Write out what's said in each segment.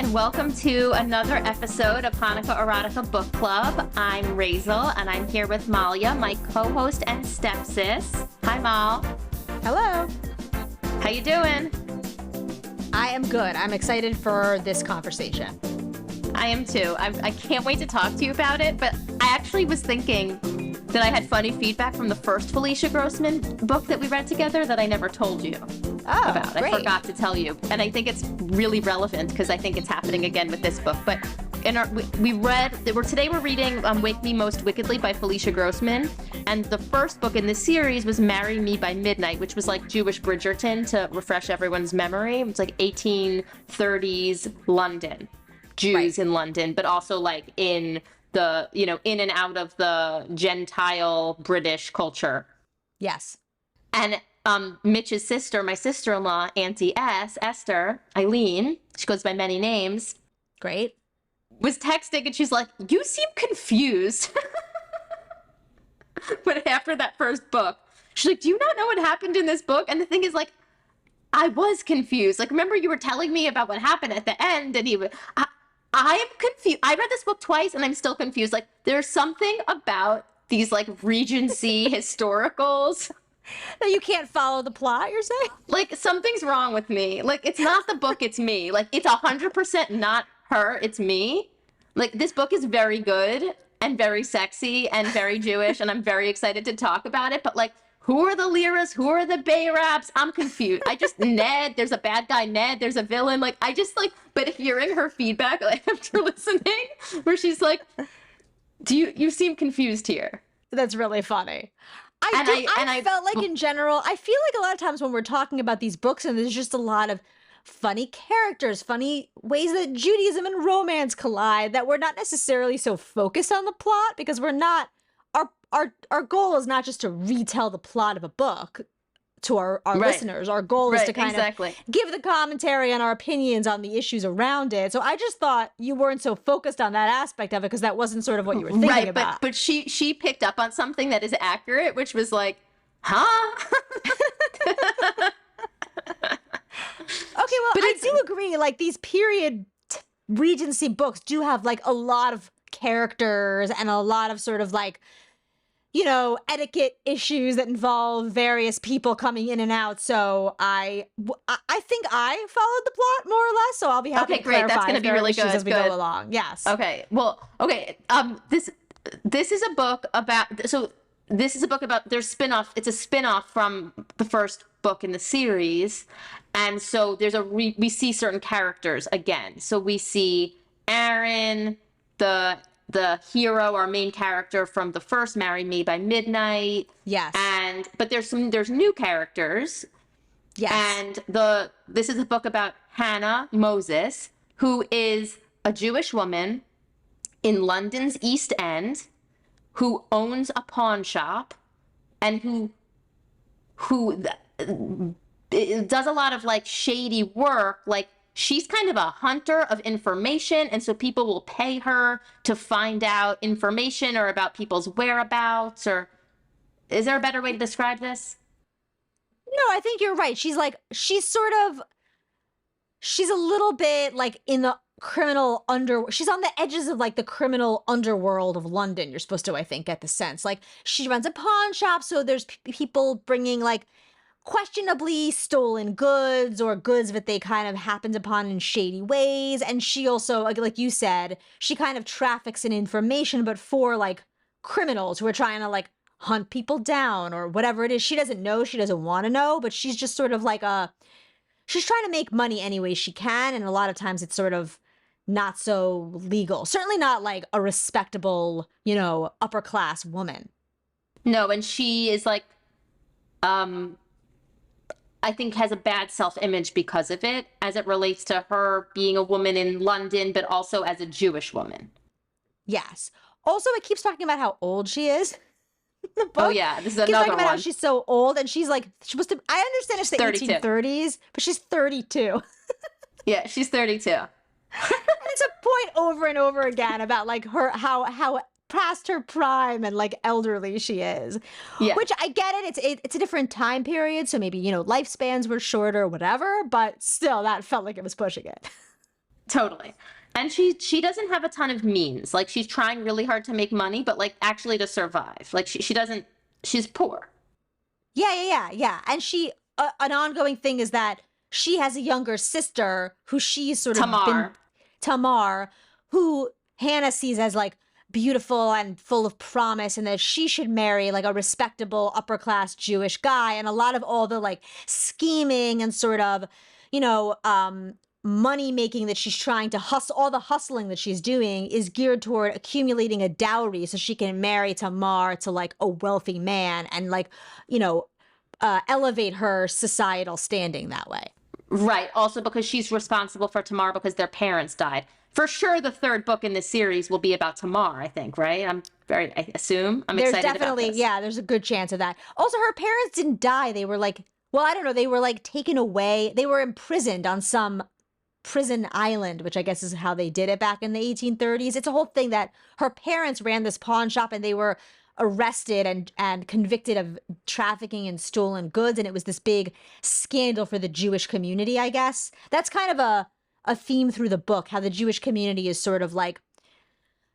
and welcome to another episode of Hanukkah Erotica Book Club. I'm Raizel, and I'm here with Malya, my co-host and stepsis. Hi, Mal. Hello. How you doing? I am good. I'm excited for this conversation. I am too. I can't wait to talk to you about it, but I actually was thinking that I had funny feedback from the first Felicia Grossman book that we read together that I never told you about. Great. I forgot to tell you, and I think it's really relevant because I think it's happening again with this book. But today we're reading Me Most Wickedly by Felicia Grossman, and the first book in this series was Marry Me by Midnight, which was like Jewish Bridgerton, to refresh everyone's memory. It's like 1830s London, Jews in London, but also like in the, in and out of the Gentile British culture. Yes. And Mitch's sister, my sister-in-law, Auntie Esther, Eileen, she goes by many names. Great. Was texting and she's like, you seem confused. But after that first book, she's like, do you not know what happened in this book? And the thing is, like, I was confused. Like, remember you were telling me about what happened at the end, and I am confused. I read this book twice and I'm still confused. Like, there's something about these like Regency historicals that you can't follow the plot, you're saying? Like, something's wrong with me. Like, it's not the book, it's me. Like, it's 100% not her, it's me. Like, this book is very good and very sexy and very Jewish, and I'm very excited to talk about it. But, like, who are the Liras? Who are the Bayrabs? I'm confused. Ned, there's a bad guy, Ned, there's a villain. Like, but hearing her feedback, like, after listening, where she's like, you seem confused here. That's really funny. I felt like in general, I feel like a lot of times when we're talking about these books and there's just a lot of funny characters, funny ways that Judaism and romance collide, that we're not necessarily so focused on the plot, because we're not, our goal is not just to retell the plot of a book to our listeners. Our goal is to kind of give the commentary and our opinions on the issues around it. So I just thought you weren't so focused on that aspect of it because that wasn't sort of what you were thinking about. But she picked up on something that is accurate, which was like, huh? Okay, well, but I do agree. Like, these period Regency books do have like a lot of characters and a lot of sort of like, etiquette issues that involve various people coming in and out. So I think I followed the plot more or less. So I'll be happy to clarify. Great. That's going to be really good as we go along. Yes. Okay. Well, okay. This is a book about. So this is a book about. There's spin-off. It's a spin-off from the first book in the series, and so there's we see certain characters again. So we see Aaron, the hero, our main character from the first Marry Me by Midnight. Yes. But there's new characters. Yes. And this is a book about Hannah Moses, who is a Jewish woman in London's East End, who owns a pawn shop, and who does a lot of like shady work. Like, she's kind of a hunter of information, and so people will pay her to find out information or about people's whereabouts. Or is there a better way to describe this? No, I think you're right. She's a little bit like in the criminal she's on the edges of like the criminal underworld of London. You're supposed to, I think, get the sense. Like, she runs a pawn shop, so there's people bringing like questionably stolen goods or goods that they kind of happened upon in shady ways. And she also, like you said, she kind of traffics in information, but for like criminals who are trying to like hunt people down or whatever it is. She doesn't know, she doesn't want to know, but she's just sort of like she's trying to make money any way she can. And a lot of times it's sort of not so legal. Certainly not like a respectable, upper class woman. No, and she is like, I think has a bad self-image because of it, as it relates to her being a woman in London, but also as a Jewish woman. Yes. Also, it keeps talking about how old she is. The book. Oh yeah, this is another talking one. About how she's so old, and she's like supposed to. I understand it's the 32. 1830s, but she's 32. Yeah, she's 32. And it's a point over and over again about like her how past her prime and like elderly she is. Yeah. Which I get it. It's a different time period, so maybe lifespans were shorter, whatever. But still, that felt like it was pushing it. Totally. And she doesn't have a ton of means. Like she's trying really hard to make money, but like actually to survive. Like she doesn't, she's poor. Yeah. And she, an ongoing thing is that she has a younger sister who she's sort of been, Tamar. Tamar, who Hannah sees as like beautiful and full of promise, and that she should marry like a respectable upper class Jewish guy. And a lot of all the like scheming and sort of, you know, money making that she's trying to hustle, all the hustling that she's doing is geared toward accumulating a dowry so she can marry Tamar to like a wealthy man and like, you know, elevate her societal standing that way. Right. Also because she's responsible for Tamar because their parents died. For sure, the third book in this series will be about Tamar, I think, right? I assume. I'm There's excited definitely, about this. yeah, there's a good chance of that. Also, her parents didn't die. They were like, well, I don't know. They were like taken away. They were imprisoned on some prison island, which I guess is how they did it back in the 1830s. It's a whole thing that her parents ran this pawn shop and they were arrested and convicted of trafficking in stolen goods. And it was this big scandal for the Jewish community, I guess. That's kind of a theme through the book, how the Jewish community is sort of like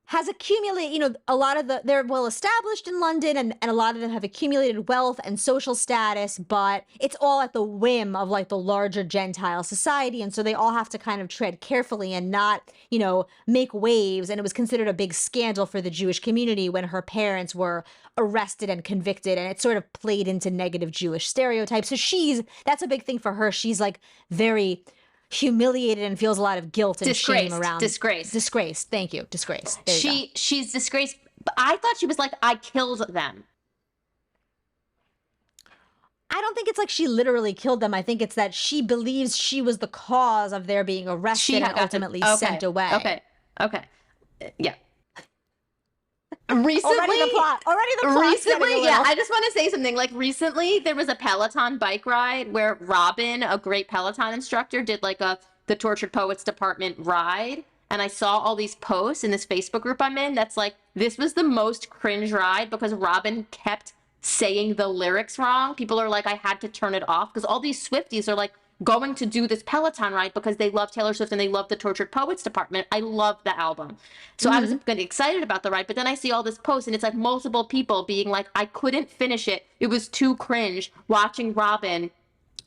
has accumulated, you know, a lot of they're well established in London and a lot of them have accumulated wealth and social status, but it's all at the whim of like the larger Gentile society. And so they all have to kind of tread carefully and not, you know, make waves. And it was considered a big scandal for the Jewish community when her parents were arrested and convicted. And it sort of played into negative Jewish stereotypes. So that's a big thing for her. She's like very humiliated and feels a lot of guilt and shame around disgraced. Thank you. Disgraced. She's disgraced. But I thought she was like, I killed them. I don't think it's like she literally killed them. I think it's that she believes she was the cause of their being arrested and ultimately sent away. Okay. Yeah. Recently, already the plot. Recently, yeah, I just want to say something. Like recently, there was a Peloton bike ride where Robin, a great Peloton instructor, did like the Tortured Poets Department ride, and I saw all these posts in this Facebook group I'm in. That's like, this was the most cringe ride because Robin kept saying the lyrics wrong. People are like, I had to turn it off because all these Swifties are like going to do this Peloton ride because they love Taylor Swift and they love the Tortured Poets Department. I love the album. So I was getting excited about the ride, but then I see all this post and it's like multiple people being like, I couldn't finish it. It was too cringe watching Robin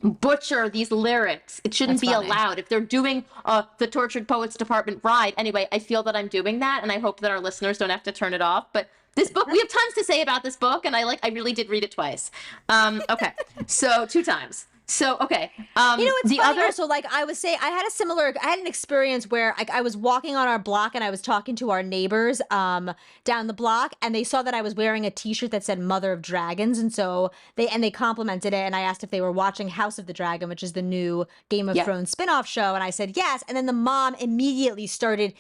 butcher these lyrics. It shouldn't be allowed. If they're doing the Tortured Poets Department ride. Anyway, I feel that I'm doing that and I hope that our listeners don't have to turn it off. But this book, we have tons to say about this book and I really did read it twice. Okay, so 2 times. So, okay. You know, it's funny also, like I was saying, I had an experience where I was walking on our block and I was talking to our neighbors down the block and they saw that I was wearing a t-shirt that said Mother of Dragons. And so they complimented it. And I asked if they were watching House of the Dragon, which is the new Game of Thrones spinoff show. And I said, yes. And then the mom immediately started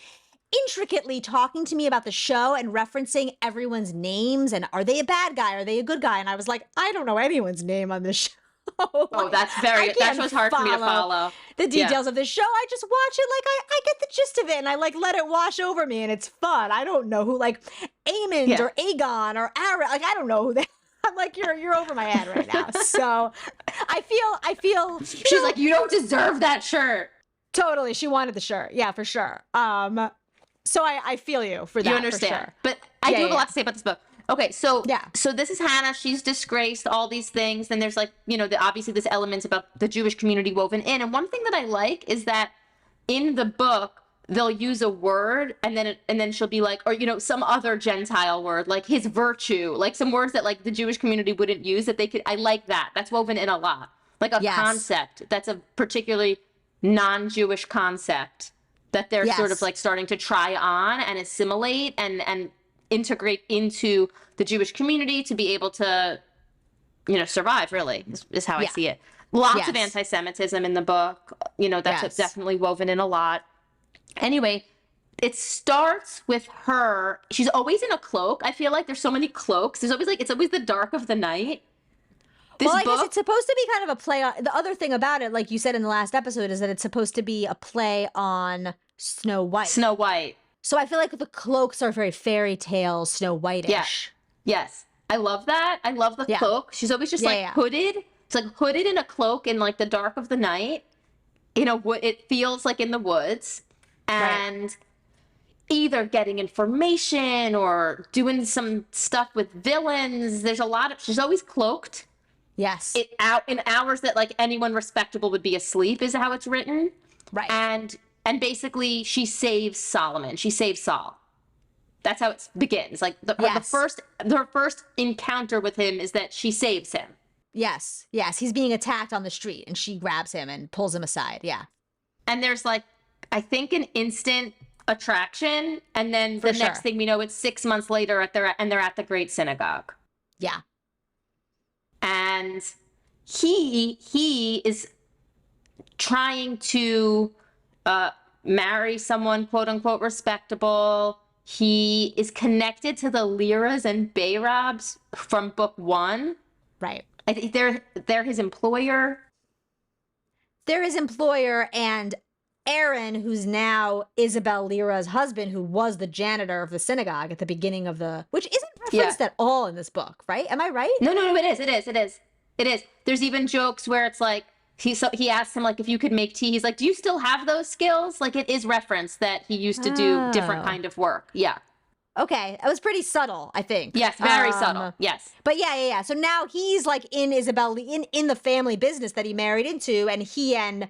intricately talking to me about the show and referencing everyone's names. And are they a bad guy? Are they a good guy? And I was like, I don't know anyone's name on this show. Oh, that was hard for me to follow. The details of the show. I just watch it like I get the gist of it and I like let it wash over me and it's fun. I don't know who like Aemond or Aegon or Ara. Like I don't know who they. I'm like you're over my head right now. So I feel she's like, you don't deserve that shirt. Totally, she wanted the shirt. Yeah, for sure. So I feel you for that. You understand, for sure. But I do have a lot to say about this book. Okay, so yeah. So this is Hannah. She's disgraced, all these things. Then there's like, you know, obviously this element about the Jewish community woven in. And one thing that I like is that in the book, they'll use a word and then she'll be like, or, you know, some other Gentile word, like his virtue, like some words that like the Jewish community wouldn't use that they could. I like that. That's woven in a lot. Like a concept that's a particularly non-Jewish concept that they're sort of like starting to try on and assimilate and integrate into the Jewish community to be able to, you know, survive, really, is how I see it. Lots of anti-Semitism in the book. You know, that's definitely woven in a lot. Anyway, it starts with her. She's always in a cloak. I feel like there's so many cloaks. There's always like, it's always the dark of the night. Well, I guess it's supposed to be kind of a play on, the other thing about it, like you said in the last episode, is that it's supposed to be a play on Snow White. Snow White. So I feel like the cloaks are very fairy tale, Snow White-ish. Yes. I love that. I love the cloak. She's always just hooded. It's like hooded in a cloak in like the dark of the night. You know, it feels like in the woods. and either getting information or doing some stuff with villains. There's a lot of, she's always cloaked. Yes. It out in hours that like anyone respectable would be asleep is how it's written. Right. And basically she saves Solomon. She saves Saul. That's how it begins. Like her first encounter with him is that she saves him. Yes. Yes. He's being attacked on the street and she grabs him and pulls him aside. Yeah. And there's like, I think an instant attraction. And then the next thing we know, it's 6 months later they're at the Great Synagogue. Yeah. And he is trying to marry someone, quote unquote, respectable. He is connected to the Liras and Bayrabs from book 1. Right. I think they're his employer. They're his employer, and Aaron, who's now Isabel Lyra's husband, who was the janitor of the synagogue at the beginning of which isn't referenced at all in this book, right? Am I right? No, it is. There's even jokes where it's like, he asks him, like, if you could make tea. He's like, do you still have those skills? Like, it is referenced that he used to do different kind of work. Yeah. Okay. It was pretty subtle, I think. Yes, very subtle. Yes. But yeah. So now he's like in in the family business that he married into, and he and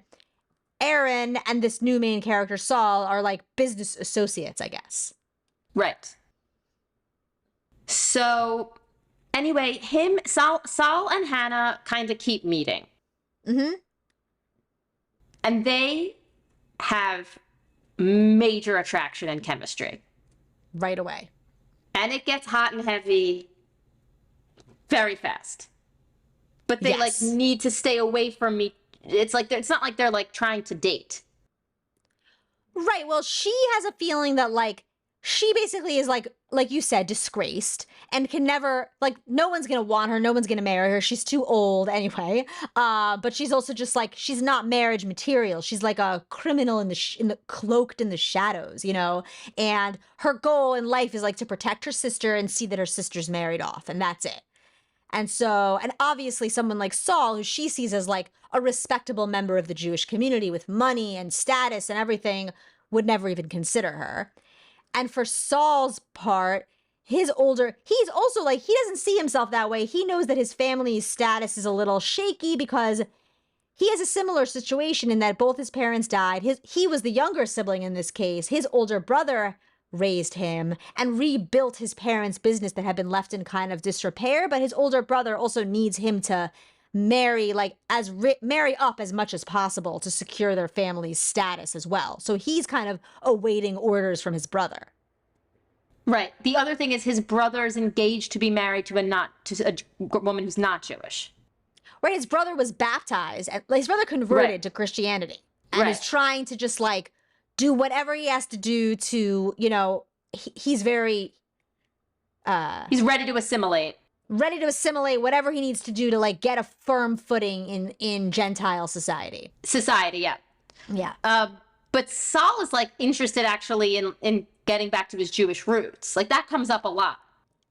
Aaron and this new main character, Saul, are like business associates, I guess. Right. So anyway, Saul and Hannah kind of keep meeting. Mm-hmm. And they have major attraction and chemistry. Right away. And it gets hot and heavy very fast. But they like need to stay away from me. It's not like they're like trying to date. Right. Well, she has a feeling that like she basically is like you said, disgraced and can never, like, no one's going to want her. No one's going to marry her. She's too old anyway. But she's also just like, she's not marriage material. She's like a criminal in the cloaked in the shadows, you know? And her goal in life is like to protect her sister and see that her sister's married off. And that's it. And so, and obviously someone like Saul, who she sees as like a respectable member of the Jewish community with money and status and everything, would never even consider her. And for Saul's part, he's also like, he doesn't see himself that way. He knows that his family's status is a little shaky because he has a similar situation in that both his parents died. He was the younger sibling in this case. His older brother raised him and rebuilt his parents' business that had been left in kind of disrepair. But his older brother also needs him to marry up as much as possible to secure their family's status as well. So he's kind of awaiting orders from his brother. Right. The other thing is his brother is engaged to be married to a woman who's not Jewish. Right. His brother was baptized. His brother converted to Christianity and is trying to just like do whatever he has to do to, you know, he's very... he's ready to assimilate. Ready to assimilate whatever he needs to do to like get a firm footing in Gentile society. Yeah. Yeah. But Saul is like interested actually in getting back to his Jewish roots. Like that comes up a lot.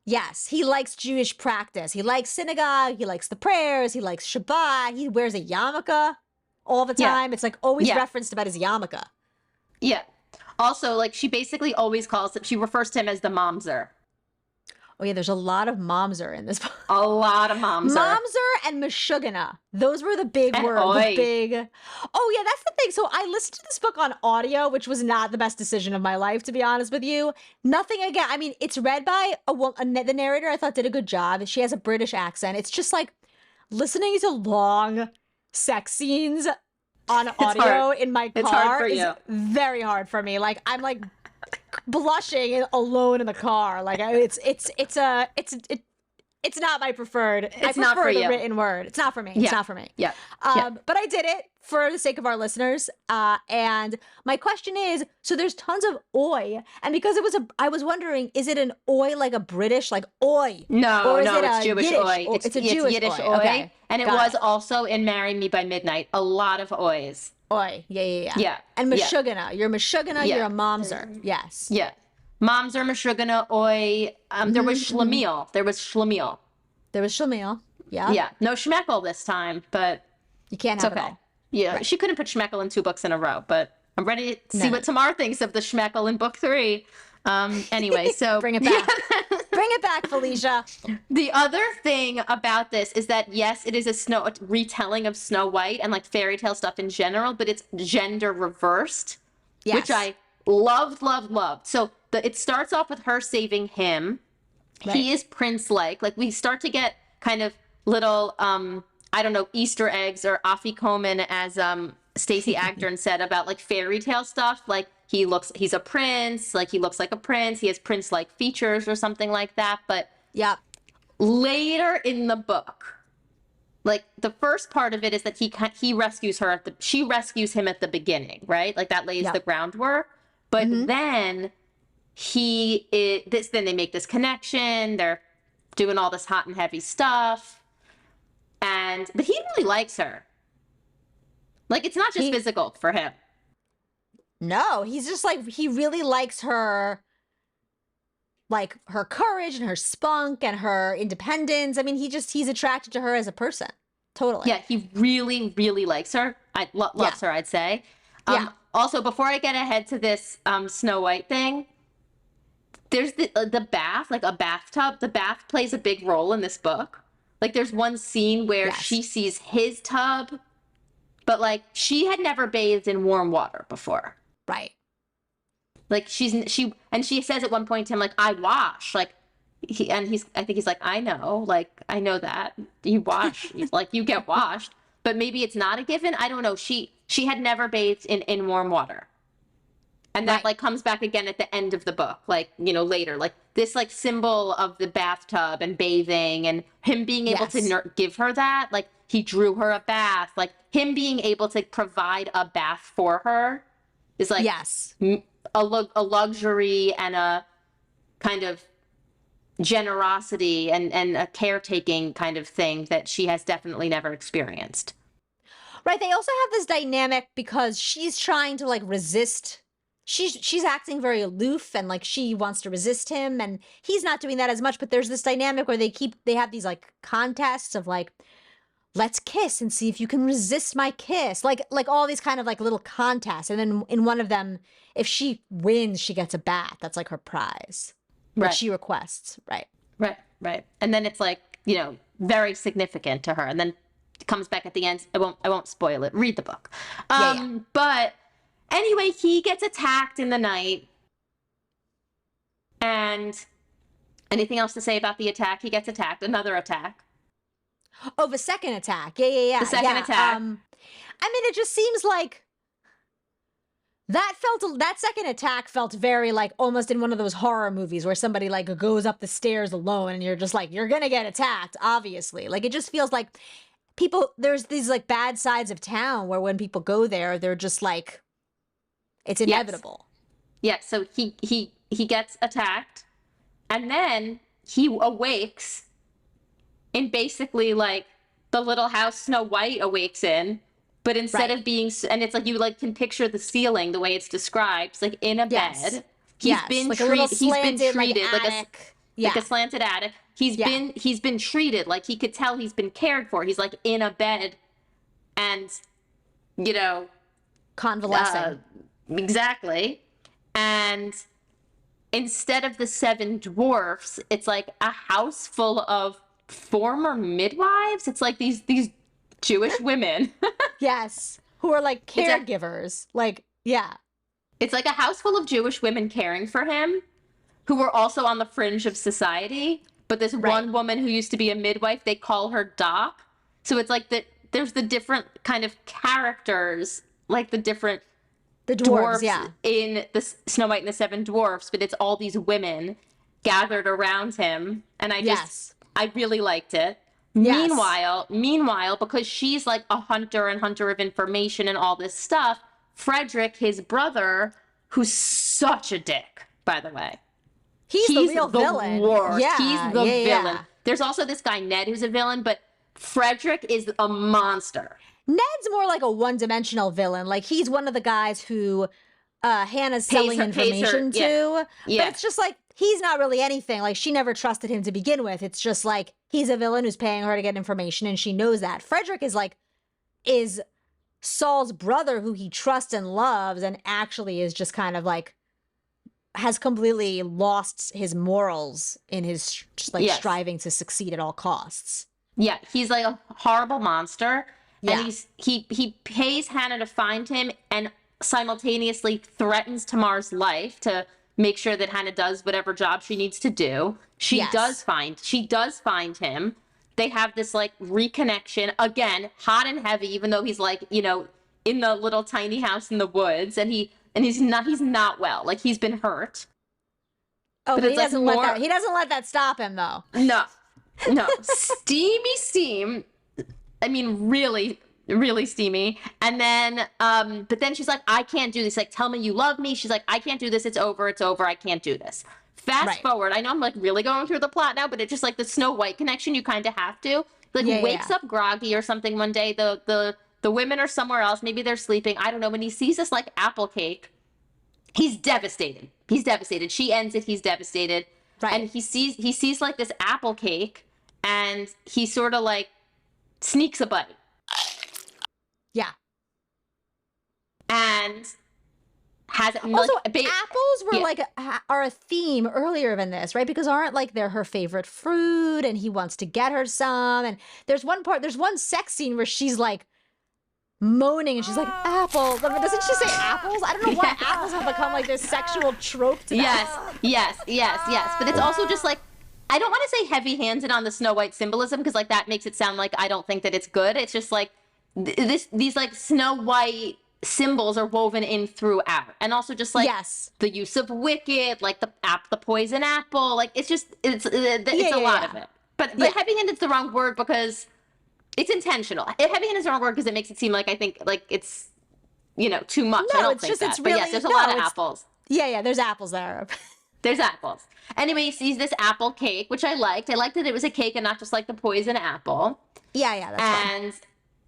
Yes, he likes Jewish practice. He likes synagogue. He likes the prayers. He likes Shabbat. He wears a yarmulke all the time. It's like always referenced about his yarmulke. Yeah. Also, like she basically always she refers to him as the mamzer. Oh yeah, there's a lot of mamzer in this book. A lot of mamzer. Mamzer and meshugana. Those were the big words. Oh yeah, that's the thing. So I listened to this book on audio, which was not the best decision of my life, to be honest with you. Nothing again. I mean, it's read by the narrator. I thought did a good job. She has a British accent. It's just like listening to long sex scenes on audio in my car is very hard for me. Like I'm like blushing alone in the car. Like it's not my preferred. I prefer the written word. It's not for me. It's not for me. Yeah. But I did it for the sake of our listeners. And my question is, so there's tons of oi, and because I was wondering, is it an oi like a British like oi? No, it's Jewish Yiddish, oi. It's a Jewish Yiddish oi. Okay. And it was also in Marry Me by Midnight. A lot of ois. Oi. Yeah. And meshugana. You're meshugana. You're a mamzer. Yes. Yeah. Mamzer, meshugana, oi. There was shlemiel. There was shlemiel. Yeah. Yeah. No shmekel this time, but you can't have it all. Yeah. Right. She couldn't put shmekel in 2 books in a row, but I'm ready to see No. what Tamar thinks of the Schmeckle in book 3. Anyway, so Bring it back. Bring it back, Felicia. The other thing about this is that, yes, it is a retelling of Snow White and like fairy tale stuff in general, but it's gender reversed, which Yes. I loved, loved, loved. So it starts off with her saving him. Right. He is prince-like. Like we start to get kind of little, I don't know, Easter eggs or afikomen, as Stacey Agdern said, about like fairy tale stuff. Like he's a prince, like he looks like a prince. He has prince-like features or something like that. But Yep. later in the book, like the first part of it is that he rescues her she rescues him at the beginning, right? Like that lays Yep. the groundwork. But then then they make this connection. They're doing all this hot and heavy stuff. But he really likes her. Like it's not just physical for him. No, he's just like, he really likes her, like her courage and her spunk and her independence. I mean, he's attracted to her as a person. Totally. Yeah, he really, really likes her. Loves her, I'd say. Yeah. Also, before I get ahead to this Snow White thing, there's the bath, like a bathtub. The bath plays a big role in this book. Like there's one scene where she sees his tub, but like she had never bathed in warm water before. Right. Like she says at one point to him, like, I wash. Like I think he's like, I know that you wash, like you get washed, but maybe it's not a given. I don't know. She had never bathed in warm water. And that like comes back again at the end of the book, like, you know, later, like this like symbol of the bathtub and bathing and him being able to give her that, like he drew her a bath, like him being able to provide a bath for her is like a luxury and a kind of generosity and a caretaking kind of thing that she has definitely never experienced. Right. They also have this dynamic because she's trying to like resist. She's acting very aloof and like she wants to resist him and he's not doing that as much. But there's this dynamic where they have these like contests of like, let's kiss and see if you can resist my kiss. Like all these kind of like little contests. And then in one of them, if she wins, she gets a bath. That's like her prize. Right. She requests. Right. Right. And then it's like, you know, very significant to her. And then it comes back at the end. I won't spoil it. Read the book. But anyway, he gets attacked in the night. And anything else to say about the attack? He gets attacked. Another attack. Oh, the second attack. Yeah. The second attack. I mean, it just seems like that second attack felt very like almost in one of those horror movies where somebody like goes up the stairs alone and you're just like, you're going to get attacked, obviously. Like, it just feels like there's these like bad sides of town where when people go there, they're just like, it's inevitable. Yes. So he gets attacked and then he awakes in basically like the little house Snow White awakes in, but instead of being, and it's like you like can picture the ceiling the way it's described, it's like in a bed. He's been like treated attic. Like a slanted attic. He's been treated like he could tell he's been cared for. He's like in a bed and, you know, convalescing. Exactly. And instead of the 7 dwarfs, it's like a house full of former midwives. It's like these Jewish women. Yes. Who are like caregivers. It's like a house full of Jewish women caring for him who were also on the fringe of society. But this one woman who used to be a midwife, they call her Doc. So it's like there's the different kind of characters, like the dwarves in the Snow White and the 7 Dwarfs, but it's all these women gathered around him. And I really liked it. Yes. Meanwhile, because she's like a hunter of information and all this stuff, Frederick, his brother, who's such a dick, by the way. He's the real villain. Worst. Yeah, he's the villain. Yeah. There's also this guy, Ned, who's a villain, but Frederick is a monster. Ned's more like a one-dimensional villain. Like, he's one of the guys who Hannah's selling information to. Yeah. But it's just like, he's not really anything. Like, she never trusted him to begin with. It's just like, he's a villain who's paying her to get information, and she knows that. Frederick is Saul's brother, who he trusts and loves, and actually is just kind of like has completely lost his morals in his like Yes. striving to succeed at all costs. Yeah, he's like a horrible monster, and Yeah. he pays Hannah to find him, and simultaneously threatens Tamar's life to make sure that Hannah does whatever job she needs to do. She Yes. does find him. They have this like reconnection again, hot and heavy, even though he's like, you know, in the little tiny house in the woods, and he's not well. Like he's been hurt. Oh, but it's he like doesn't let that stop him though. No, steamy steam. I mean, really, really steamy. And then, but then she's like, I can't do this. Like, tell me you love me. She's like, I can't do this. It's over. It's over. I can't do this. Fast forward. I know I'm like really going through the plot now, but it's just like the Snow White connection. You kind of have to. Like, wakes up groggy or something one day. The women are somewhere else. Maybe they're sleeping. I don't know. When he sees this like apple cake, he's devastated. He's devastated. She ends it. He's devastated. Right. And he sees like this apple cake, and he sort of like sneaks a bite. Yeah. And has Also, like, apples were are a theme earlier in this, right? Because aren't like they're her favorite fruit, and he wants to get her some. And there's one sex scene where she's like moaning, and she's like, apples. I mean, doesn't she say apples? I don't know why apples have become like this sexual trope to yes. But it's also just like, I don't want to say heavy-handed on the Snow White symbolism, because like that makes it sound like I don't think that it's good. It's just like these like Snow White symbols are woven in throughout, and also just like the use of wicked, like the poison apple, like it's a lot of it. But heavy-handed is the wrong word because it's intentional. Heavy-handed is the wrong word because it makes it seem like I think like it's, you know, too much. No, I don't it's think just that. it's But really yes, there's a lot of apples. Yeah, there's apples there. There's apples. Anyway, he sees this apple cake, which I liked. I liked that it was a cake and not just like the poison apple. Yeah, that's fine.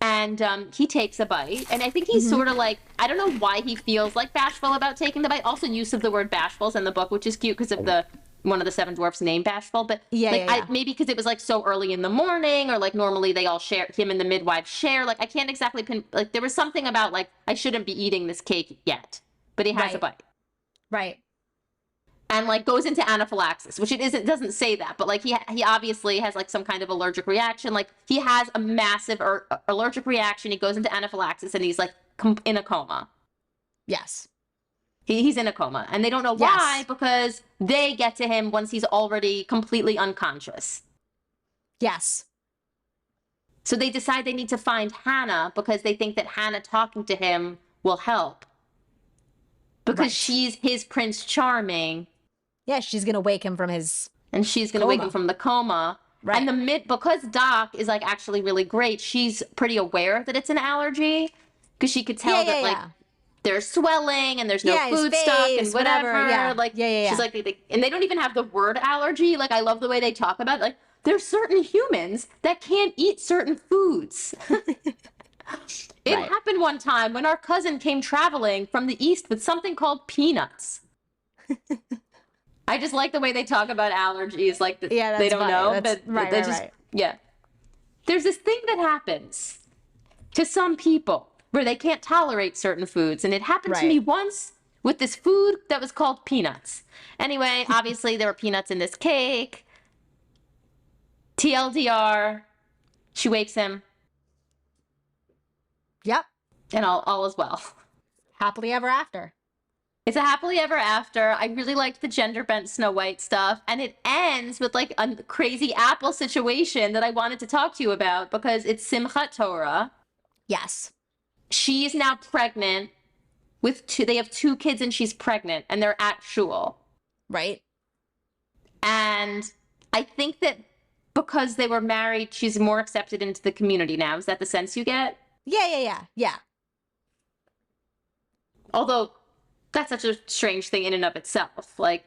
And he takes a bite, and I think he's sort of like, I don't know why he feels like bashful about taking the bite. Also, use of the word bashful is in the book, which is cute because of one of the seven dwarfs named Bashful. But maybe because it was like so early in the morning, or like normally they all share, him and the midwife share. Like I can't exactly like there was something about like I shouldn't be eating this cake yet, but he has a bite. Right. And like goes into anaphylaxis, which it doesn't say that, but like he obviously has like some kind of allergic reaction. Like he has a massive allergic reaction. He goes into anaphylaxis, and he's like in a coma. Yes. He's in a coma, and they don't know why, because they get to him once he's already completely unconscious. Yes. So they decide they need to find Hannah because they think that Hannah talking to him will help. Because she's his Prince Charming. Yeah, she's going to wake him from his And she's going to wake him from the coma. Right. And because Doc is like actually really great, she's pretty aware that it's an allergy, because she could tell that like there's swelling and there's no food stuck and whatever. She's like, and they don't even have the word allergy. Like I love the way they talk about it. Like there's certain humans that can't eat certain foods. It happened one time when our cousin came traveling from the East with something called peanuts. I just like the way they talk about allergies. Like they don't know, but they just There's this thing that happens to some people where they can't tolerate certain foods, and it happened to me once with this food that was called peanuts. Anyway, obviously there were peanuts in this cake. TLDR, she wakes him. Yep. And all is well. Happily ever after. It's a happily ever after. I really liked the gender bent Snow White stuff. And it ends with like a crazy apple situation that I wanted to talk to you about, because it's Simchat Torah. Yes. She's now pregnant with they have 2 kids, and she's pregnant, and they're at shul. Right. And I think that because they were married, she's more accepted into the community now. Is that the sense you get? Yeah. Although that's such a strange thing in and of itself. Like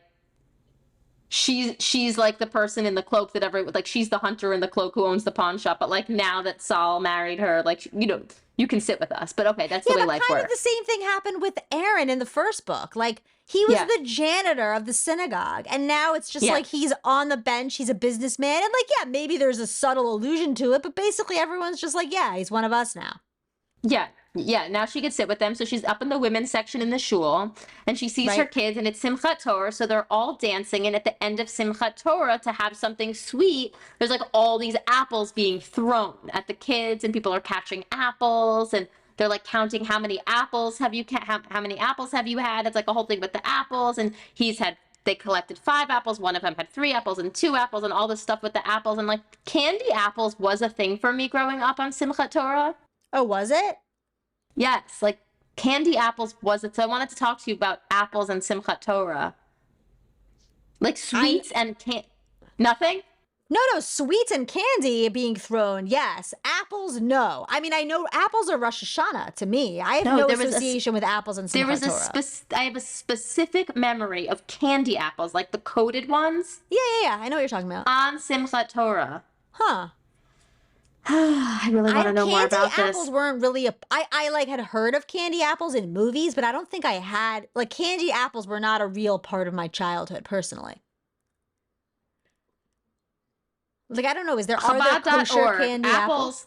she's like the person in the cloak that like she's the hunter in the cloak who owns the pawn shop. But like now that Saul married her, like, you know, you can sit with us. But okay, that's the way life works. Kind of the same thing happened with Aaron in the first book. Like he was the janitor of the synagogue, and now it's just like he's on the bench. He's a businessman, and like maybe there's a subtle allusion to it, but basically everyone's just like, he's one of us now. Yeah. Yeah, now she could sit with them. So she's up in the women's section in the shul, and she sees her Right. kids, and it's Simchat Torah. So they're all dancing. And at the end of Simchat Torah, to have something sweet, there's like all these apples being thrown at the kids, and people are catching apples, and they're like counting how many apples have you how many apples have you had? It's like a whole thing with the apples, and they collected 5 apples. One of them had 3 apples and 2 apples, and all this stuff with the apples. And like candy apples was a thing for me growing up on Simchat Torah. Oh, was it? Yes, like candy apples was it. So I wanted to talk to you about apples and Simchat Torah. Like sweets and nothing? No, sweets and candy being thrown, yes. Apples, no. I mean, I know apples are Rosh Hashanah to me. I have no association with apples and Simchat Torah. I have a specific memory of candy apples, like the coated ones. Yeah. I know what you're talking about. On Simchat Torah. Huh. I really want to know more about Candy apples this. weren't really I like had heard of candy apples in movies, but I don't think I had, like, candy apples were not a real part of my childhood, personally. Like, I don't know, are there kosher candy apples?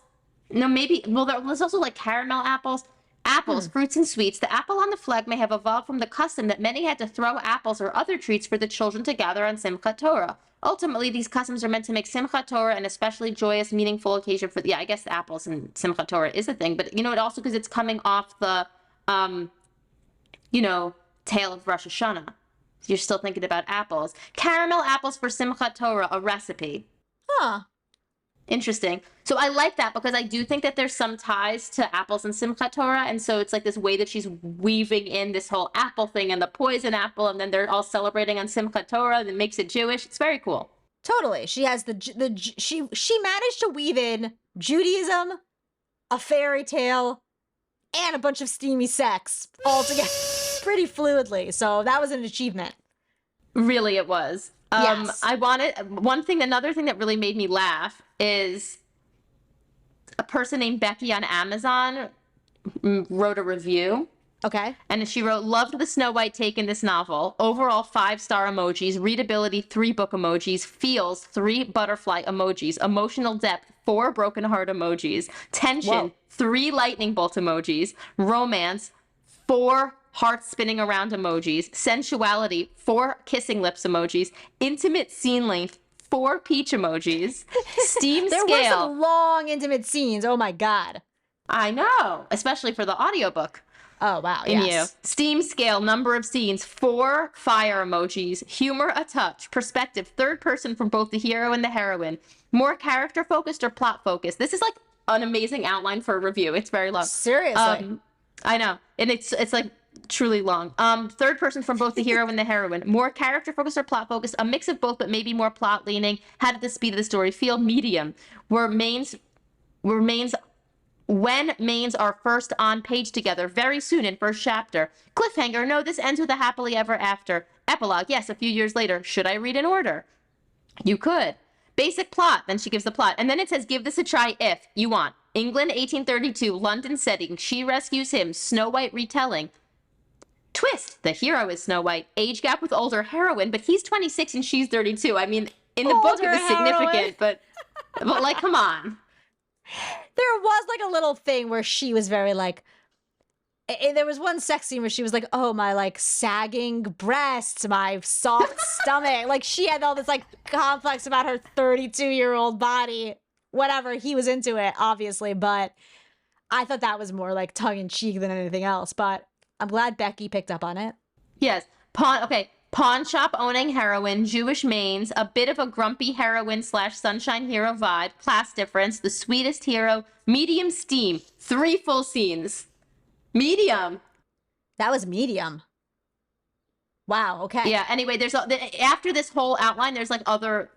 No, maybe. Well, there's also like caramel apples. Apples, fruits, and sweets. The apple on the flag may have evolved from the custom that many had to throw apples or other treats for the children to gather on Simchat Torah. Ultimately, these customs are meant to make Simchat Torah an especially joyous, meaningful occasion for, I guess the apples and Simchat Torah is a thing, but it also because it's coming off the, tale of Rosh Hashanah. You're still thinking about apples. Caramel apples for Simchat Torah, a recipe. Huh. Interesting. So I like that because I do think that there's some ties to apples and Simchat Torah, and so it's like this way that she's weaving in this whole apple thing and the poison apple, and then they're all celebrating on Simchat Torah that makes it Jewish. It's very cool. Totally. She has she managed to weave in Judaism, a fairy tale, and a bunch of steamy sex all together pretty fluidly. So that was an achievement. Really, it was. Yes. Another thing that really made me laugh is a person named Becky on Amazon wrote a review. Okay. And she wrote, loved the Snow White take in this novel. Overall, 5-star emojis. Readability, 3 book emojis. Feels, 3 butterfly emojis. Emotional depth, 4 broken heart emojis. Tension, 3 lightning bolt emojis. Romance, 4 heart spinning around emojis. Sensuality, 4 kissing lips emojis. Intimate scene length, 4 peach emojis. Steam there scale. There were some long intimate scenes. Oh my God. I know, especially for the audiobook. Oh, wow. Yes. Steam scale, number of scenes, 4 fire emojis. Humor a touch. Perspective, third person from both the hero and the heroine. More character focused or plot focused. This is like an amazing outline for a review. It's very long. Seriously. I know. And it's like truly long. Third person from both the hero and the heroine. More character focused or plot focused. A mix of both, but maybe more plot leaning. How did the speed of the story feel? Medium. When mains are first on page together, very soon in first chapter. Cliffhanger, no, this ends with a happily ever after. Epilogue, yes, a few years later. Should I read in order? You could. Basic plot, then she gives the plot. And then it says, give this a try if you want. England, 1832, London setting. She rescues him. Snow White retelling. Twist, the hero is Snow White. Age gap with older heroine, but he's 26 and she's 32. I mean, in the book it was significant, but like, come on. There was like a little thing where she was very like, there was one sex scene where she was like, oh, my like sagging breasts, my soft stomach. Like she had all this like complex about her 32-year-old body. Whatever, he was into it, obviously, but I thought that was more like tongue in cheek than anything else. But I'm glad Becky picked up on it. Yes. Pawn shop owning heroine, Jewish mains, a bit of a grumpy heroine / sunshine hero vibe, class difference, the sweetest hero, medium steam, 3 full scenes. Medium. That was medium. Wow. Okay. Yeah. Anyway, after this whole outline, there's other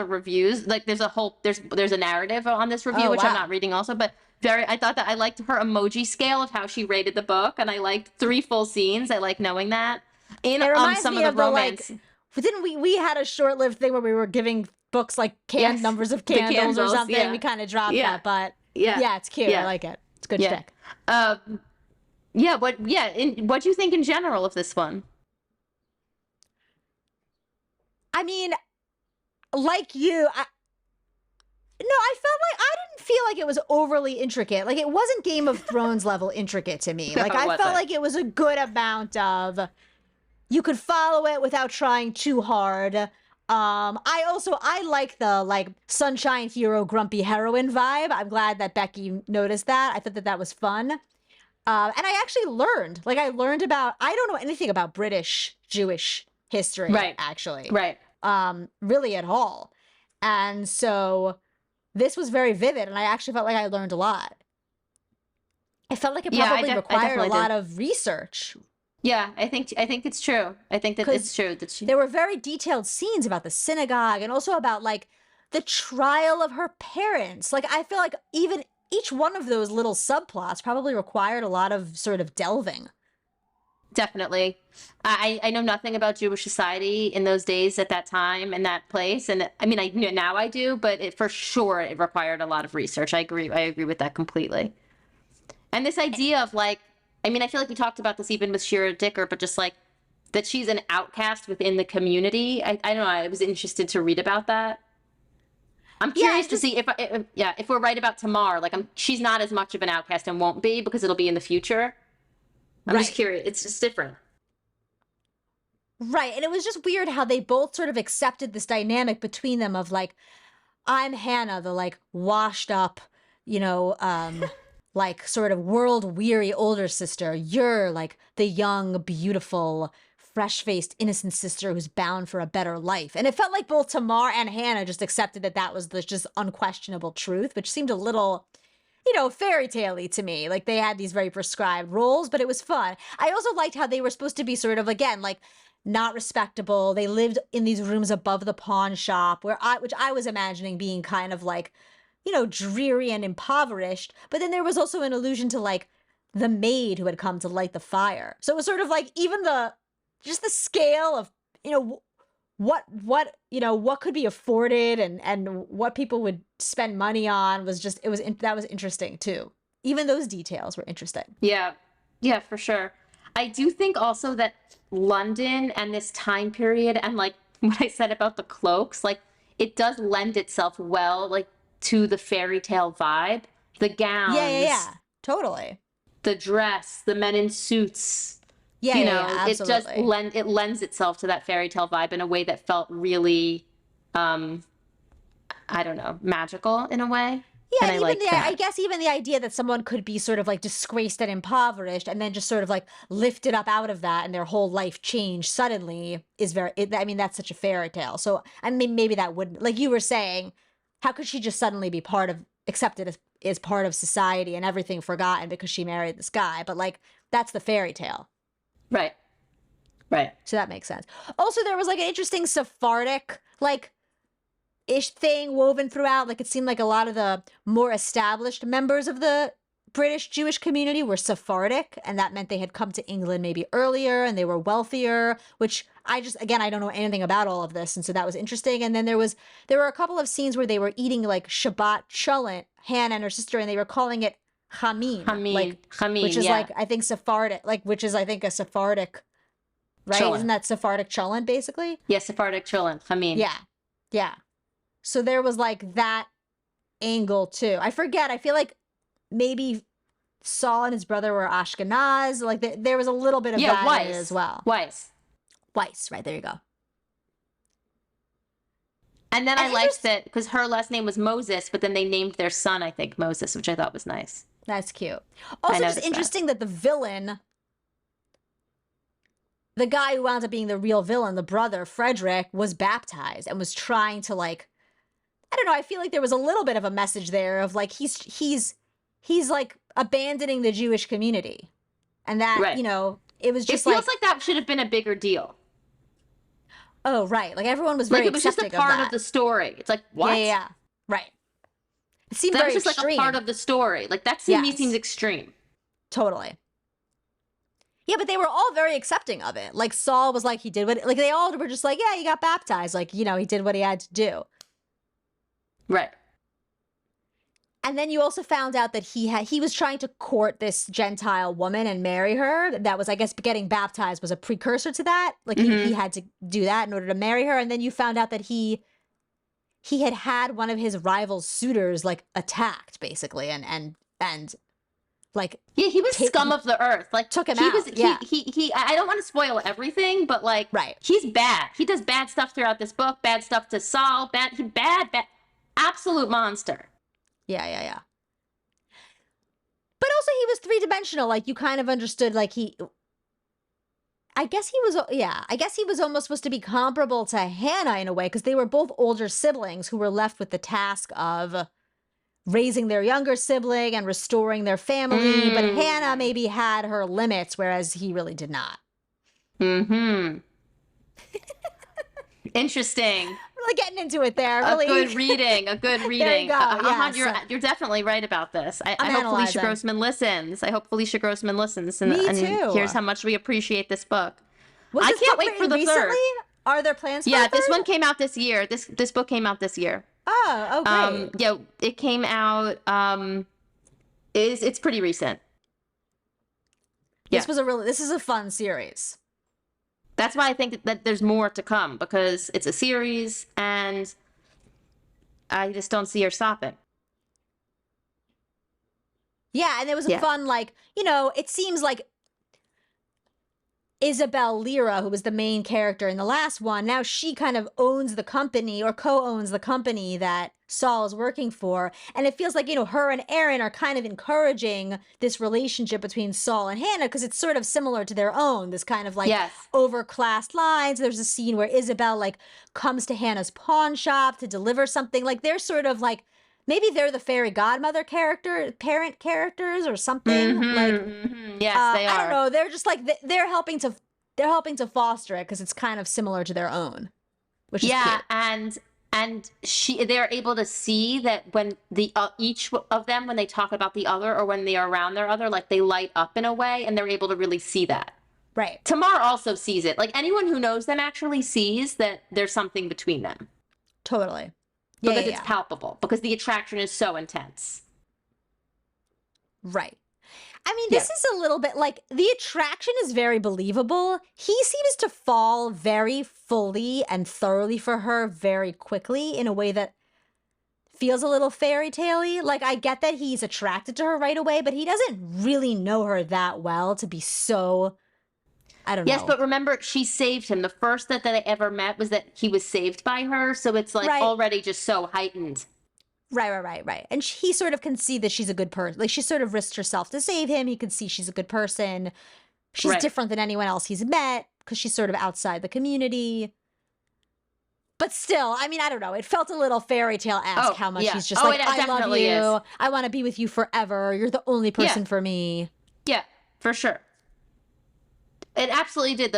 reviews. Like there's a narrative on this review, which I'm not reading also, but I thought that I liked her emoji scale of how she rated the book, and I liked 3 full scenes. I like knowing that. It reminds me of the romance. Didn't we had a short-lived thing where we were giving books like numbers of candles or something? Yeah. We kind of dropped that, but yeah, it's cute. I like it. It's a good shtick. mean, like you, I felt like I didn't feel like it was overly intricate. Like, it wasn't Game of Thrones level intricate to me. No, Like, it I felt wasn't. like it was a good amount of, you could follow it without trying too hard. I like the like sunshine hero, grumpy heroine vibe. I'm glad that Becky noticed that. I thought that was fun. And I actually learned about, I don't know anything about British Jewish history, Right. actually. Right. Really at all. And so this was very vivid, and I actually felt like I learned a lot. I felt like it Yeah, probably I required a definitely lot did. of research. Yeah, I think it's true. I think that it's true that she. There were very detailed scenes about the synagogue and also about like the trial of her parents. Like, I feel like even each one of those little subplots probably required a lot of sort of delving. Definitely. I know nothing about Jewish society in those days at that time and that place. And I mean, now I do, but for sure it required a lot of research. I agree. I agree with that completely. And this idea of like, I mean, I feel like we talked about this even with Shira Dicker, but just like that she's an outcast within the community. I don't know. I was interested to read about that. I'm curious to see if we're right about Tamar. Like, she's not as much of an outcast and won't be because it'll be in the future. I'm just curious. It's just different. Right. And it was just weird how they both sort of accepted this dynamic between them of like, I'm Hannah, the like washed up, you know, like sort of world weary older sister. You're like the young, beautiful, fresh faced, innocent sister who's bound for a better life. And it felt like both Tamar and Hannah just accepted that that was the just unquestionable truth, which seemed a little, you know, fairy tale-y to me. Like, they had these very prescribed roles, but it was fun. I also liked how they were supposed to be sort of, again, like, not respectable. They lived in these rooms above the pawn shop, which I was imagining being kind of like, you know, dreary and impoverished. But then there was also an allusion to like the maid who had come to light the fire. So it was sort of like even just the scale of, you know, what could be afforded and what people would spend money on was just, that was interesting too. Even those details were interesting. Yeah. Yeah, for sure. I do think also that London and this time period and like what I said about the cloaks, like it does lend itself well, like to the fairy tale vibe. The gowns, Yeah. Totally. the dress, the men in suits. Yeah, You yeah, know, yeah, it just absolutely. it lends itself to that fairy tale vibe in a way that felt really, I don't know, magical in a way. Yeah, And and I even liked I that. guess even the idea that someone could be sort of like disgraced and impoverished and then just sort of like lifted up out of that and their whole life changed suddenly is I mean, that's such a fairy tale. So, I mean, maybe that wouldn't, like you were saying, how could she just suddenly be accepted as part of society and everything forgotten because she married this guy? But like, that's the fairy tale. Right. Right. So that makes sense. Also, there was like an interesting Sephardic, like, ish thing woven throughout. Like, it seemed like a lot of the more established members of the British Jewish community were Sephardic, and that meant they had come to England maybe earlier and they were wealthier, which again, I don't know anything about all of this. And so that was interesting. And then there were a couple of scenes where they were eating like Shabbat cholent, Hannah and her sister, and they were calling it Hameen, which is Yeah. like, I think Sephardic, like, which is, I think, a Sephardic, right? Cholent. Isn't that Sephardic cholent, basically? Yeah, Sephardic cholent. Yeah. Yeah. So there was like that angle too. I forget. I feel like maybe Saul and his brother were Ashkenaz. Like there was a little bit of that in it as well. Weiss. Weiss, right, there you go. And then And I liked that because her last name was Moses, but then they named their son, I think, Moses, which I thought was nice. That's cute. Also, just noticed interesting that the villain, the guy who wound up being the real villain, the brother, Frederick, was baptized and was trying to like, I don't know, I feel like there was a little bit of a message there of like he's like abandoning the Jewish community. And that, Right. you know, it was just It feels like that should have been a bigger deal. oh, right. Like everyone was very Like it was just a accepting part of of the story. It's like, what? Yeah. Right. It seemed That very was just extreme. like a part of the story. Like that to me Yes. seems extreme. Totally. Yeah, but they were all very accepting of it. Like Saul was like, he did what, like they all were just like, yeah, he got baptized. Like, you know, he did what he had to do. Right. And then you also found out that he was trying to court this Gentile woman and marry her. That was, I guess, getting baptized was a precursor to that. Like he had to do that in order to marry her. And then you found out that he he had one of his rival's suitors like attacked basically and like Yeah, he was scum of the earth. Like took him he out. was Yeah. he I don't want to spoil everything, but like Right. he's bad. He does bad stuff throughout this book, bad stuff to Saul, bad absolute monster. Yeah. But also he was three-dimensional. Like you kind of understood like I guess he was almost supposed to be comparable to Hannah in a way, because they were both older siblings who were left with the task of raising their younger sibling and restoring their family. But Hannah maybe had her limits, whereas he really did not. Mm-hmm. Interesting. Really getting into it there. Really. A good reading. There you go. Yes. You're definitely right about this. I hope analyzing. Felicia Grossman listens. And Me too. here's how much we appreciate this book. Was I this can't book wait for written the recently? third. Are there plans for Yeah, a third? this one came out this year. This book came out this year. Oh, great. Yeah, it came out. It's pretty recent. Yeah. This is a fun series. That's why I think that there's more to come, because it's a series and I just don't see her stopping. Yeah, and it was a fun, like, it seems like Isabel Lyra, who was the main character in the last one, now she kind of owns the company or co-owns the company that Saul is working for. And it feels like, her and Aaron are kind of encouraging this relationship between Saul and Hannah, because it's sort of similar to their own, this kind of like overclassed lines. There's a scene where Isabel like comes to Hannah's pawn shop to deliver something. Like they're sort of like, maybe they're the fairy godmother parent characters or something. Yes, they are. I don't know. They're just like they're helping to foster it, because it's kind of similar to their own, which is cute. and they're able to see that when each of them, when they talk about the other or when they are around their other, like they light up in a way, and they're able to really see that. Right. Tamar also sees it. Like anyone who knows them actually sees that there's something between them. Totally. Because it's palpable, because the attraction is so intense. Right. I mean, this is a little bit like the attraction is very believable. He seems to fall very fully and thoroughly for her very quickly in a way that feels a little fairy tale-y. Like, I get that he's attracted to her right away, but he doesn't really know her that well to be so, I don't know. Yes, but remember, she saved him. The first that they ever met was that he was saved by her, so it's like already just so heightened. Right. And he sort of can see that she's a good person. Like, she sort of risked herself to save him. He can see she's a good person. She's different than anyone else he's met, because she's sort of outside the community. But still, I mean, I don't know. It felt a little fairy tale-esque how much he's just like, I love you. Is. I want to be with you forever. You're the only person for me. Yeah, for sure. It absolutely did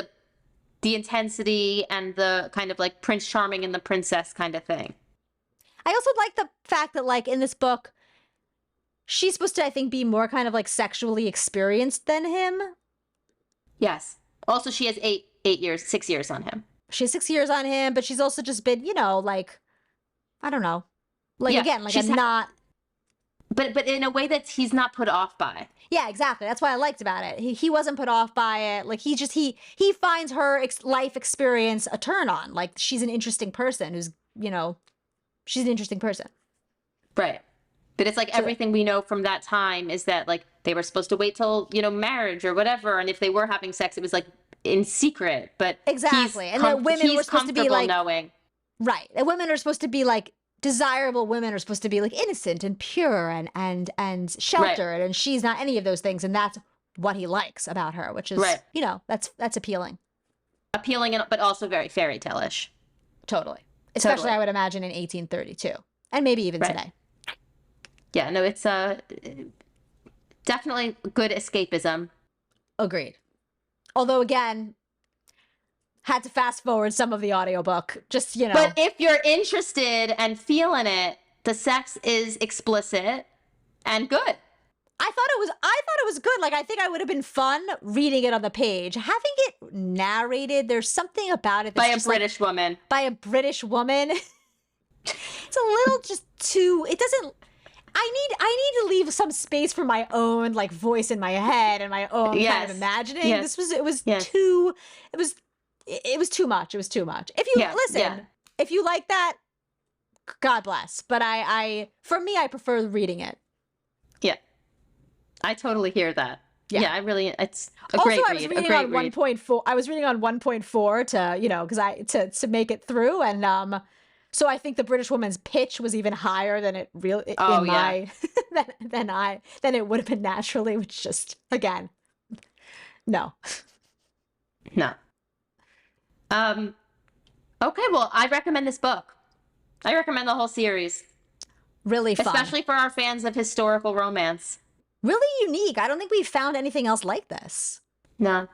the intensity and the kind of like Prince Charming and the princess kind of thing. I also like the fact that, like, in this book, she's supposed to, I think, be more kind of like sexually experienced than him. Yes. Also, she has 6 years on him. She has 6 years on him, but she's also just been, like, I don't know. Like, again, like I'm not. But in a way that he's not put off by. Yeah, exactly. That's what I liked about it. He wasn't put off by it. Like, he finds her life experience a turn on. Like, she's an interesting person who's, she's an interesting person. Right. But it's like everything we know from that time is that, like, they were supposed to wait till, marriage or whatever. And if they were having sex, it was like in secret. But exactly. And that women were supposed to be like, knowing. Right. And women are supposed to be like, desirable women are supposed to be like innocent and pure and sheltered. And she's not any of those things. And that's what he likes about her, which is, that's appealing. Appealing, but also very fairy tale-ish. Totally. Especially, I would imagine, in 1832. And maybe even today. Yeah, no, it's definitely good escapism. Agreed. Although, again, had to fast forward some of the audiobook. Just, But if you're interested and feeling it, the sex is explicit and good. I thought it was good. Like, I think I would have been fun reading it on the page. Having it narrated, there's something about it that's by a just British woman. By a British woman. It's a little just too, it doesn't, I need to leave some space for my own, like, voice in my head and my own kind of imagining. It was too much. It was too much. If you if you like that, God bless. But for me, I prefer reading it. Yeah, I totally hear that. Yeah. Yeah, it's a Also, great I was read. A reading great on read. 1.4. I was reading on 1.4 to, to make it through. And so I think the British woman's pitch was even higher than it really Oh, in yeah. my than it would have been naturally, which just again, no. No. Okay, well, I recommend this book. I recommend the whole series, Really fun. especially for our fans of historical romance. Really unique. I don't think we've found anything else like this. No.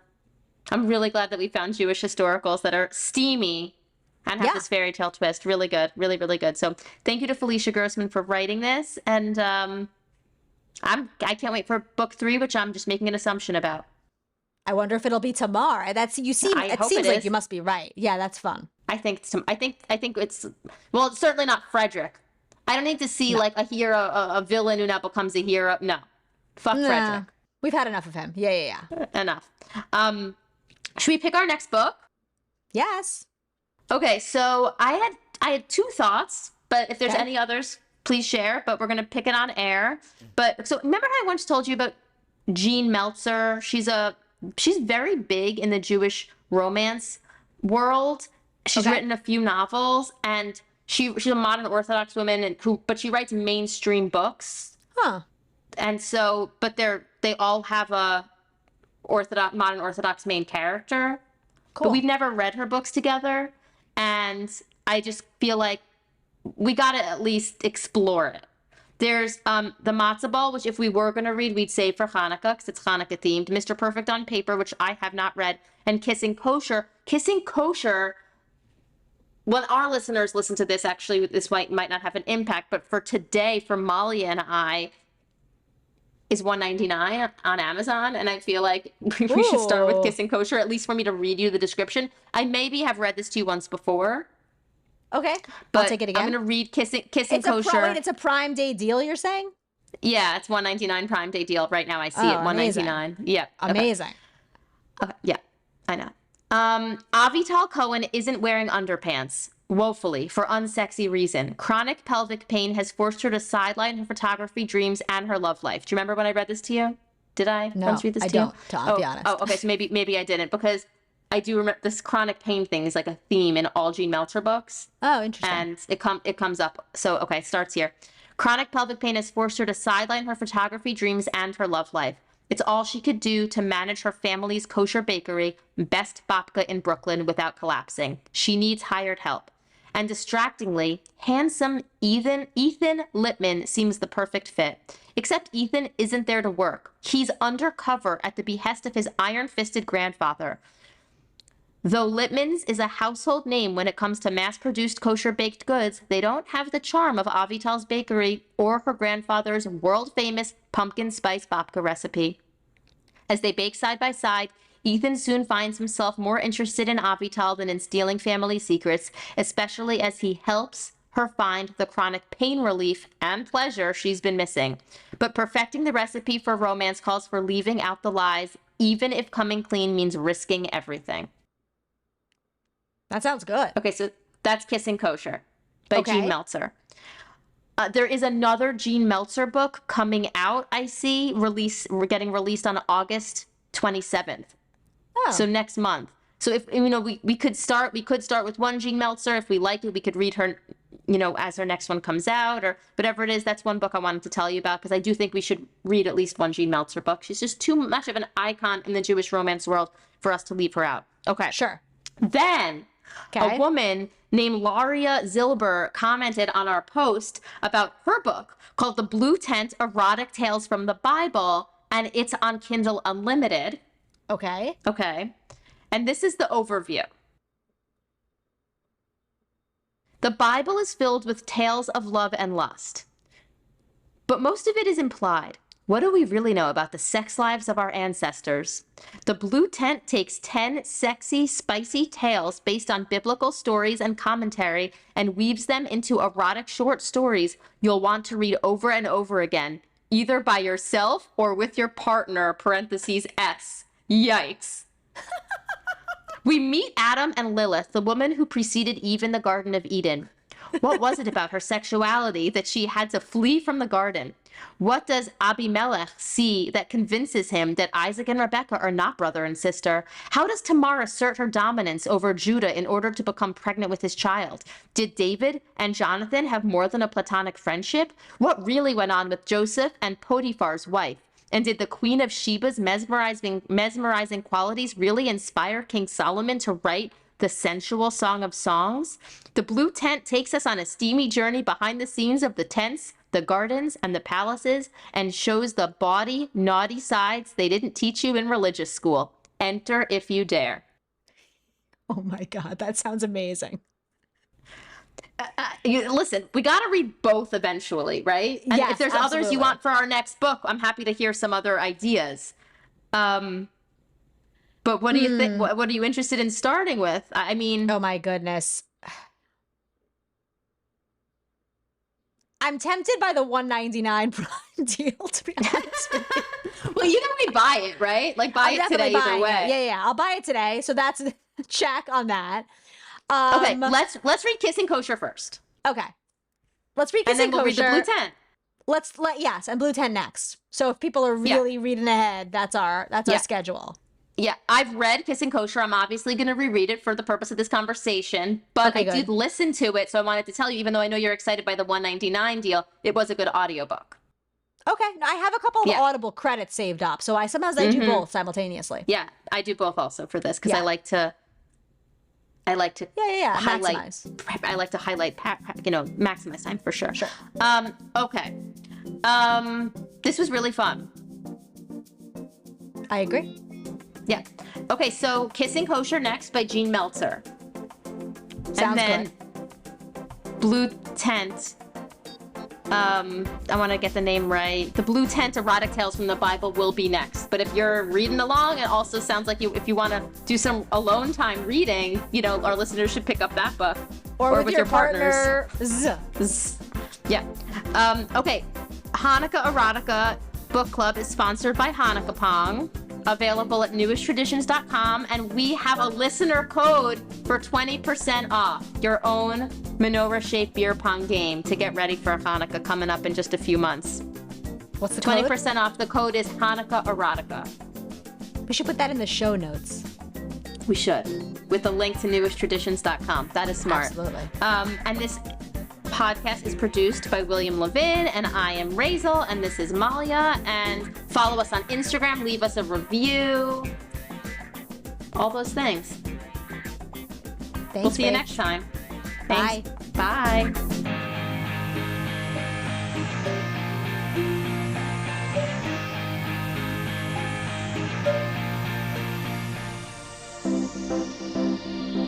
I'm really glad that we found Jewish historicals that are steamy and have Yeah. this fairy tale twist. Really good. Really, really good. So thank you to Felicia Grossman for writing this. And I can't wait for book 3, which I'm just making an assumption about. I wonder if it'll be tomorrow. It I hope seems it like is. you must be right. Yeah, that's fun. I think it's well, it's certainly not Frederick. I don't need to see No. like a hero, a villain who now becomes a hero. No. Fuck Nah. Frederick. We've had enough of him. Yeah. Enough. Should we pick our next book? Yes. Okay, so I had 2 thoughts, but if there's Okay. any others, please share. But we're gonna pick it on air. But so remember how I once told you about Jean Meltzer? She's very big in the Jewish romance world. She's Okay. written a few novels, and she's a modern Orthodox woman, but she writes mainstream books. Huh. And so, but they all have a modern Orthodox main character. Cool. But we've never read her books together, and I just feel like we got to at least explore it. There's the Matzah Ball, which if we were going to read, we'd save for Hanukkah because it's Hanukkah themed. Mr. Perfect on Paper, which I have not read, and Kissing Kosher. Kissing Kosher, when our listeners listen to this, actually, this might not have an impact, but for today, for Malya and I, is $1.99 on Amazon, and I feel like we should start with Ooh. Kissing Kosher, at least for me to read you the description. I maybe have read this to you once before, Okay. but I'll take it again. I'm gonna read Kissing It's Kosher. it's a Prime Day deal, you're saying? Yeah, it's $1.99 Prime Day deal right now. I see it amazing. $1.99. Yeah, okay. Amazing. Okay, yeah, I know. Avital Cohen isn't wearing underpants, woefully, for unsexy reason. Chronic pelvic pain has forced her to sideline her photography dreams and her love life. Do you remember when I read this to you? Did I No, once read this I to you? don't, to be honest. Oh, okay, so maybe I didn't, because I do remember this chronic pain thing is like a theme in all Jean Meltzer books. Oh, interesting. And it comes up. So, okay, it starts here. Chronic pelvic pain has forced her to sideline her photography dreams and her love life. It's all she could do to manage her family's kosher bakery, best babka in Brooklyn, without collapsing. She needs hired help. And distractingly, handsome Ethan Lippman seems the perfect fit. Except Ethan isn't there to work. He's undercover at the behest of his iron-fisted grandfather. Though Lippman's is a household name when it comes to mass-produced kosher baked goods, they don't have the charm of Avital's bakery or her grandfather's world-famous pumpkin spice babka recipe. As they bake side by side, Ethan soon finds himself more interested in Avital than in stealing family secrets, especially as he helps her find the chronic pain relief and pleasure she's been missing. But perfecting the recipe for romance calls for leaving out the lies, even if coming clean means risking everything. That sounds good. Okay, so that's Kissing Kosher by Okay. Jean Meltzer. There is another Jean Meltzer book coming out, I see. We're getting released on August 27th. Oh. So next month. So if we could start with one Jean Meltzer. If we like it, we could read her, as her next one comes out or whatever it is. That's one book I wanted to tell you about because I do think we should read at least one Jean Meltzer book. She's just too much of an icon in the Jewish romance world for us to leave her out. Okay. Sure. Then Okay. a woman named Laria Zilber commented on our post about her book called The Blue Tent, Erotic Tales from the Bible, and it's on Kindle Unlimited. Okay. Okay. And this is the overview. The Bible is filled with tales of love and lust, but most of it is implied. What do we really know about the sex lives of our ancestors? The Blue Tent takes 10 sexy, spicy tales based on biblical stories and commentary and weaves them into erotic short stories you'll want to read over and over again, either by yourself or with your partner, parentheses S. Yikes. We meet Adam and Lilith, the woman who preceded Eve in the Garden of Eden. What was it about her sexuality that she had to flee from the garden? What does Abimelech see that convinces him that Isaac and Rebekah are not brother and sister? How does Tamar assert her dominance over Judah in order to become pregnant with his child? Did David and Jonathan have more than a platonic friendship? What really went on with Joseph and Potiphar's wife? And did the Queen of Sheba's mesmerizing qualities really inspire King Solomon to write the sensual Song of Songs? The blue tent takes us on a steamy journey behind the scenes of the tents, the gardens, and the palaces, and shows the bawdy, naughty sides they didn't teach you in religious school. Enter if you dare. Oh my God, that sounds amazing. Listen, we got to read both eventually, right? And Yes, if there's others absolutely. you want for our next book, I'm happy to hear some other ideas. But what do you think? What are you interested in starting with? I mean, Oh my goodness. I'm tempted by the $1.99 Prime deal, to be honest with you. well, you can buy it, right? Like buy I'm it today definitely either buying way. it. Yeah, I'll buy it today. So that's check on that. Okay, let's read Kissing Kosher first. Okay. Let's read And Kissing then we'll read the Kosher. Blue Tent. Yes, and Blue 10 next. So if people are really reading ahead, that's our schedule. Yeah, I've read Kissing Kosher. I'm obviously going to reread it for the purpose of this conversation, but Okay, I did listen to it, so I wanted to tell you, even though I know you're excited by the $1.99 deal, it was a good audiobook. Okay, I have a couple of Audible credits saved up, so sometimes I do both simultaneously. Yeah, I do both also for this because I like to highlight. Maximize. I like to highlight, maximize time for sure. Sure. Okay. This was really fun. I agree. Yeah. Okay, so Kissing Kosher next by Jean Meltzer. Sounds and then good. Blue Tent. I want to get the name right. The Blue Tent Erotic Tales from the Bible will be next. But if you're reading along, it also sounds like if you want to do some alone time reading, our listeners should pick up that book. Or with your partner. Yeah. Okay. Hanukkah Erotica Book Club is sponsored by Hanukkah Pong, available at newesttraditions.com, and we have a listener code for 20% off your own menorah-shaped beer pong game to get ready for Hanukkah coming up in just a few months. What's the code? 20% off. The code is Hanukkah Erotica. We should put that in the show notes. We should, with a link to newesttraditions.com. That is smart. Absolutely. And this podcast is produced by William Levin, and I am Raizel, and this is Malya. And follow us on Instagram, leave us a review, all those things. Thanks, We'll see you Rach. next time. Bye. Thanks. Bye.